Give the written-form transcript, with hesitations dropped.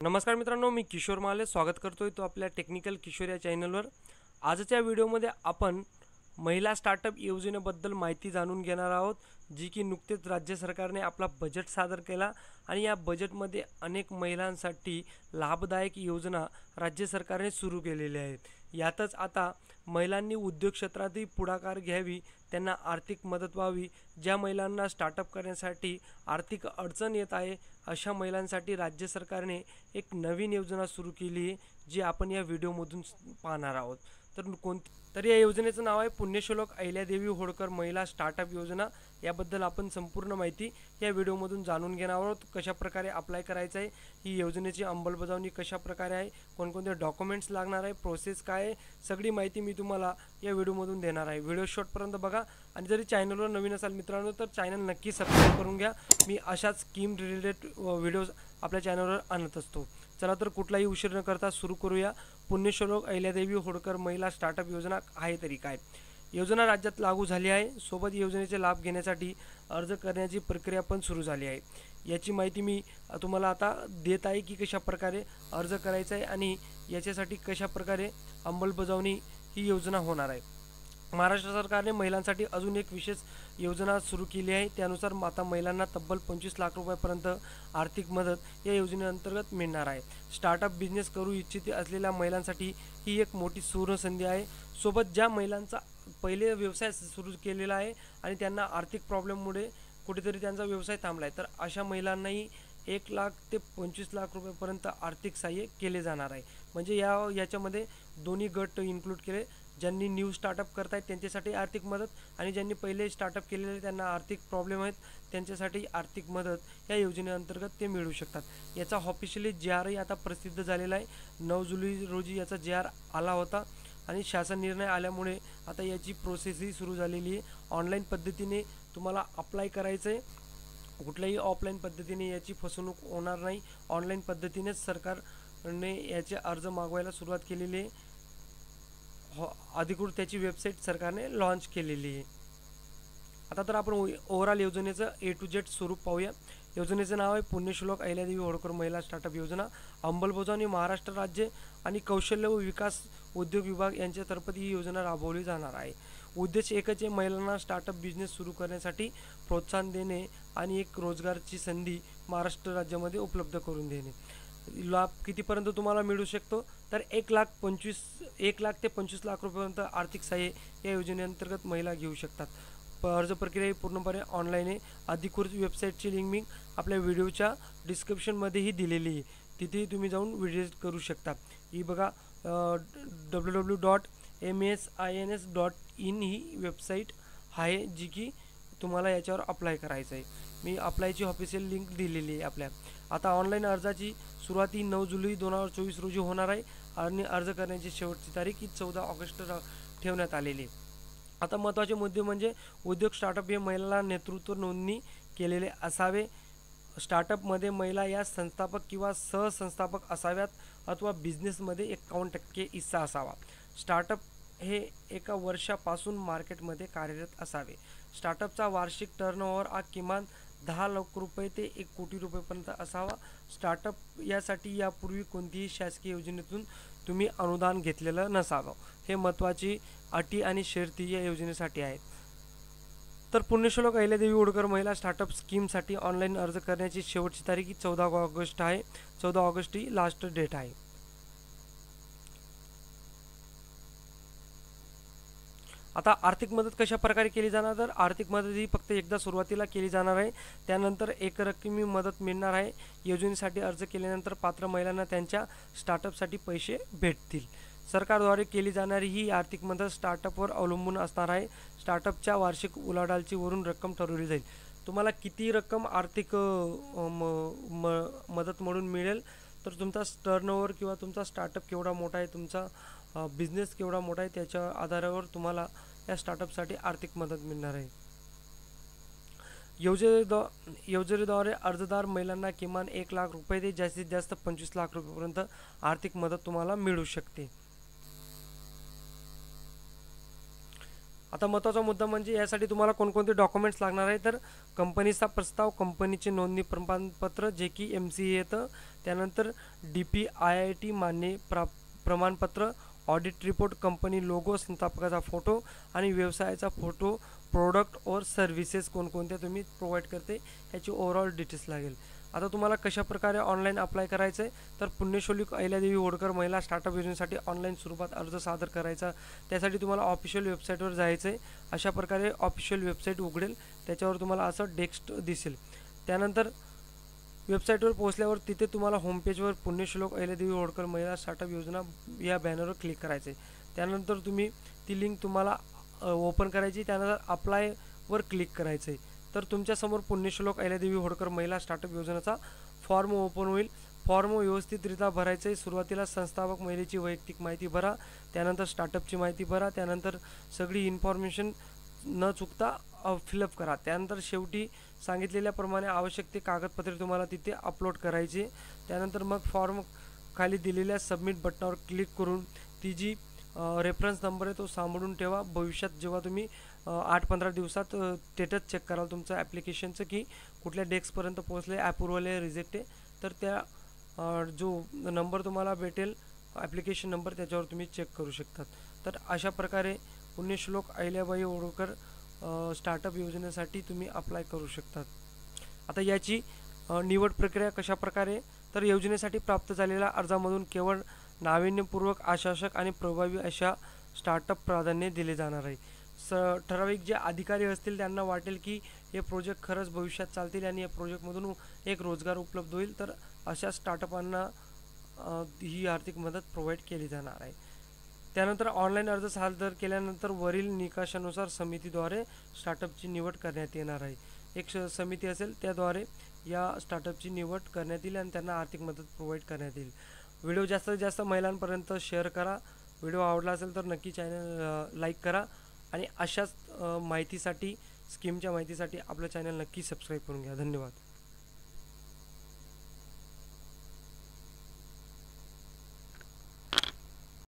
नमस्कार मित्रांनो, मी किशोर माले स्वागत करतोय तो आपल्या टेक्निकल किशोर या चॅनलवर। आजच्या व्हिडिओमध्ये आपण महिला स्टार्टअप योजनेबद्दल माहिती जाणून घेणार आहोत, जी की नुकतेच राज्य सरकारने आपला बजेट सादर केला आणि या बजेटमध्ये अनेक महिलांसाठी लाभदायक योजना राज्य सरकारने सुरू केलेल्या आहेत। यातच आता महिलांनी उद्योग क्षेत्रातही पुढाकार घ्यावी, त्यांना आर्थिक मदत व्हावी। ज्या महिलांना स्टार्टअप करण्यासाठी आर्थिक अडचण येत आहे अशा महिलांसाठी राज्य सरकारने एक नवीन योजना सुरू केली आहे, जी आपण या व्हिडिओमधून पाहणार आहोत। तर या योजनेचं नाव आहे पुण्यश्लोक अहिल्यादेवी होळकर महिला स्टार्टअप योजना। याबद्दल आपण संपूर्ण माहिती या व्हिडिओमधून जाणून घेणार आहोत। कशा प्रकारे अप्लाय करायचं आहे, ही योजनेची अंमलबजावणी कशा प्रकारे आहे, कोणकोणते डॉक्युमेंट्स लागणार आहे, प्रोसेस काय आहे, सगळी माहिती मी तुम्हाला या व्हिडिओमधून देणार आहे। व्हिडिओ शेवटपर्यंत बघा आणि जरी चॅनलवर नवीन असाल मित्रांनो तर चॅनल नक्की सबस्क्राईब करून घ्या। मी अशाच स्कीम रिलेटेड व्हिडिओज आपल्या चॅनलवर आणत असतो। चला तर कुठलाही उशीर न करता सुरू करूया। पुण्यश्लोक अहिल्यादेवी होळकर महिला स्टार्टअप योजना आहे तरी काय। योजना राज्यात लागू झाली आहे, सोबत योजनेचे लाभ घेण्यासाठी अर्ज करण्याची प्रक्रिया पण सुरू झाली आहे। याची माहिती मी तुम्हाला आता देत आहे की कशा प्रकारे अर्ज करायचा आहे आणि याच्यासाठी कशा प्रकारे अंमलबजावणी ही योजना होणार आहे। महाराष्ट्र सरकारने महिलांसाठी अजून एक विशेष योजना सुरू केली आहे। त्यानुसार आता महिलांना तब्बल 25 लाख रुपयांपर्यंत आर्थिक मदत या योजनेअंतर्गत मिळणार आहे। स्टार्टअप बिझनेस करू इच्छित असलेल्या महिलांसाठी ही एक मोठी सुवर्ण संधी आहे। सोबत ज्या महिलांचा पहिले व्यवसाय सुरू केलेला आहे आणि त्यांना आर्थिक प्रॉब्लेममुळे कुठेतरी त्यांचा व्यवसाय थांबला आहे, तर अशा महिलांनाही 1 लाख ते 25 लाख रुपयांपर्यंत आर्थिक सहाय्य केले जाणार आहे। म्हणजे याच्यामध्ये दोन्ही गट इन्क्लूड केले, ज्यांनी न्यू स्टार्टअप करतायत त्यांच्यासाठी आर्थिक मदत आणि ज्यांनी पहिले स्टार्टअप केलेले त्यांना आर्थिक प्रॉब्लेम आहेत त्यांच्यासाठी आर्थिक मदत या योजनेअंतर्गत ते मिळू शकतात। याचा ऑफिशियली जी-आरही आता प्रसिद्ध झालेला आहे। 9 जुलै रोजी याचा जी-आर आला होता आणि शासन निर्णय आल्यामुळे आता याची प्रोसेसही सुरू झालेली आहे। ऑनलाईन पद्धतीने तुम्हाला अप्लाय करायचं आहे, कुठल्याही ऑफलाईन पद्धतीने याची फसवणूक होणार नाही। ऑनलाईन पद्धतीनेच सरकारने याचे अर्ज मागवायला सुरुवात केलेली आहे। अधिकृत त्याची वेबसाईट सरकारने लॉन्च केलेली आहे। आता तर आपण ओव्हरऑल योजनेचं ए टू झेड स्वरूप पाहूया। योजनेचं नाव आहे पुण्यश्लोक अहिल्यादेवी होळकर महिला स्टार्टअप योजना। अंमलबजावणी महाराष्ट्र राज्य आणि कौशल्य व विकास उद्योग विभाग यांच्यातर्फे ही योजना राबवली जाणार आहे। उद्देश एकच आहे, महिलांना स्टार्टअप बिझनेस सुरू करण्यासाठी प्रोत्साहन देणे आणि एक रोजगाराची संधी महाराष्ट्र राज्यामध्ये उपलब्ध करून देणे। लाभ कितीपर्यंत तुम्हाला मिळू शकतो, तर 1 लाख ते 25 लाख रुपयांपर्यंत आर्थिक सहाय्य या योजनेअंतर्गत महिला घेऊ शकतात। अर्ज प्रक्रिया ही पूर्णपणे ऑनलाईन आहे। अधिकृत वेबसाईटची लिंक मी आपल्या व्हिडिओच्या डिस्क्रिप्शनमध्येही दिलेली आहे, तिथेही तुम्ही जाऊन व्हिजिट करू शकता। ही बघा www.msins.in ही वेबसाईट आहे, जी की तुम्हाला याच्यावर अप्लाय करायचं आहे। मी अप्लायची ऑफिशियल लिंक दिलेली आहे आपल्या। आता ऑनलाईन अर्जाची सुरुवात ही 9 जुलै 2024 रोजी होणार आहे आणि अर्ज करण्याची शेवटची तारीख ही 14 ऑगस्ट ठेवण्यात आलेली आहे। आता महत्त्वाचे मुद्दे म्हणजे उद्योग स्टार्टअप हे महिलांना नेतृत्व नोंदणी केलेले असावे। स्टार्टअपमध्ये महिला या संस्थापक किंवा सहसंस्थापक असाव्यात अथवा बिझनेसमध्ये 51% हिस्सा असावा। स्टार्टअप हे एका वर्षापासून मार्केटमध्ये कार्यरत असावे। स्टार्टअपचा वार्षिक टर्नओव्हर हा किमान 10 लाख रुपये ते 1 कोटी रुपयेपर्यंत असावा। स्टार्टअप यासाठी यापूर्वी कोणतीही शासकीय योजनेतून तुम्ही अनुदान घेतलेलं नसावं। हे महत्त्वाची अटी आणि शर्ती या योजनेसाठी आहेत। तर पुण्यश्लोक अहिल्यादेवी होळकर महिला स्टार्टअप स्कीमसाठी ऑनलाईन अर्ज करण्याची शेवटची तारीख ही 14 ऑगस्ट आहे। 14 ऑगस्ट ही लास्ट डेट आहे। आता आर्थिक मदत कशा प्रकारे केली जाणार, तर आर्थिक मदत ही फक्त एकदा सुरुवातीला केली जाणार आहे, त्यानंतर एकरकमी मदत मिळणार आहे। योजनेसाठी अर्ज केल्यानंतर पात्र महिलांना त्यांच्या स्टार्टअपसाठी पैसे भेटतील। सरकारद्वारे केली जाणारी ही आर्थिक मदत स्टार्टअपवर अवलंबून असणार आहे। स्टार्टअपच्या वार्षिक उलाढालची वरून रक्कम ठरवली जाईल। तुम्हाला किती रक्कम आर्थिक मदत म्हणून मिळेल, तर तुमचा टर्नओव्हर किंवा तुमचा स्टार्टअप केवढा मोठा आहे, तुमचा बिझनेस केवढा मोठा आहे, त्याच्या आधारावर तुम्हाला या स्टार्टअपसाठी आर्थिक मदत मिळणार आहे। योजनेद्वारे अर्जदार महिलांना किमान 1 लाख रुपये ते जास्तीत जास्त 25 लाख रुपयेपर्यंत आर्थिक मदत तुम्हाला मिळू शकते। आता महत्त्वाचा मुद्दा म्हणजे यासाठी तुम्हाला कोणकोणते डॉक्युमेंट्स लागणार आहे, तर कंपनीचा प्रस्ताव, कंपनीचे नोंदणी प्रमाणपत्र जे की MCA येतं, त्यानंतर DPIIT मान्य प्रमाणपत्र, ऑडिट रिपोर्ट, कंपनी लोगो, संस्थापकाचा फोटो आणि व्यवसायाचा फोटो, प्रोडक्ट और सर्व्हिसेस कोणकोणत्या तुम्ही प्रोव्हाइड करते याची ओव्हरऑल डिटेल्स लागेल. आता तुम्हाला कशा प्रकारे ऑनलाईन अप्लाय करायचं आहे, तर पुण्यश्लोक अहिल्यादेवी होळकर महिला स्टार्टअप योजनेसाठी ऑनलाईन स्वरूपात अर्ज सादर करायचा. त्यासाठी तुम्हाला ऑफिशियल वेबसाईटवर जायचं आहे. अशा प्रकारे ऑफिशियल वेबसाईट उघडेल, त्याच्यावर तुम्हाला असं टेक्स्ट दिसेल. त्यानंतर वेबसाईटवर पोहोचल्यावर तिथे तुम्हाला होमपेजवर पुण्यश्लोक अहिल्यादेवी होळकर महिला स्टार्टअप योजना या बॅनरवर क्लिक करायचं आहे. त्यानंतर तुम्ही ती लिंक तुम्हाला ओपन करायची, त्यानंतर अप्लायवर क्लिक करायचं आहे. तर तुमच्यासमोर पुण्यश्लोक अहिल्यादेवी होळकर महिला स्टार्टअप योजनेचा फॉर्म ओपन होईल. फॉर्म व्यवस्थितरित्या भरायचं आहे. सुरुवातीला संस्थापक महिलेची वैयक्तिक माहिती भरा, त्यानंतर स्टार्टअपची माहिती भरा, त्यानंतर सगळी इन्फॉर्मेशन न चुकता फिलअप करा. त्यानंतर शेवटी सांगितलेल्याप्रमाणे आवश्यक ते कागदपत्रे तुम्हाला तिथे अपलोड करायचे. त्यानंतर मग फॉर्म खाली दिलेल्या सबमिट बटनावर क्लिक करून ती जी रेफरन्स नंबर आहे तो सांभाळून ठेवा. भविष्यात जेव्हा तुम्ही 8-15 दिवसात स्टेटस चेक कराल तुमचं ॲप्लिकेशनचं की कुठल्या डेस्कपर्यंत पोहोचले, अप्रूव्हल आहे, रिजेक्ट आहे, तर त्या जो नंबर तुम्हाला भेटेल ॲप्लिकेशन नंबर त्याच्यावर तुम्ही चेक करू शकतात. तर अशा प्रकारे पुण्यश्लोक अहिल्याबाई होळकर स्टार्टअप योजनेसाठी तुम्ही अप्लाय करू शकतात. आता याची निवड प्रक्रिया कशा प्रकारे, तर योजनेसाठी प्राप्त झालेल्या अर्जामधून केवळ नाविन्यपूर्वक, आशासक आणि प्रभावी अशा स्टार्टअप प्राधान्य दिले जाणार आहे. ठराविक जे अधिकारी असतील त्यांना वाटेल की हे प्रोजेक्ट खरंच भविष्यात चालतील आणि या प्रोजेक्टमधून एक रोजगार उपलब्ध होईल, तर अशा स्टार्टअपांना ही आर्थिक मदत प्रोव्हाइड केली जाणार आहे. त्यानंतर ऑनलाईन अर्ज सादर केल्यानंतर वरील निकषानुसार समितीद्वारे स्टार्टअपची निवड करण्यात येणार आहे. एक समिती असेल त्याद्वारे या स्टार्टअपची निवड करण्यात येईल आणि त्यांना आर्थिक मदत प्रोव्हाइड करण्यात येईल. व्हिडिओ जास्तीत जास्त महिलांपर्यंत शेअर करा. व्हिडिओ आवडला असेल तर नक्की चॅनल लाईक करा आणि अशाच माहितीसाठी, स्कीमच्या माहितीसाठी आपलं चॅनल नक्की सबस्क्राईब करून घ्या. धन्यवाद.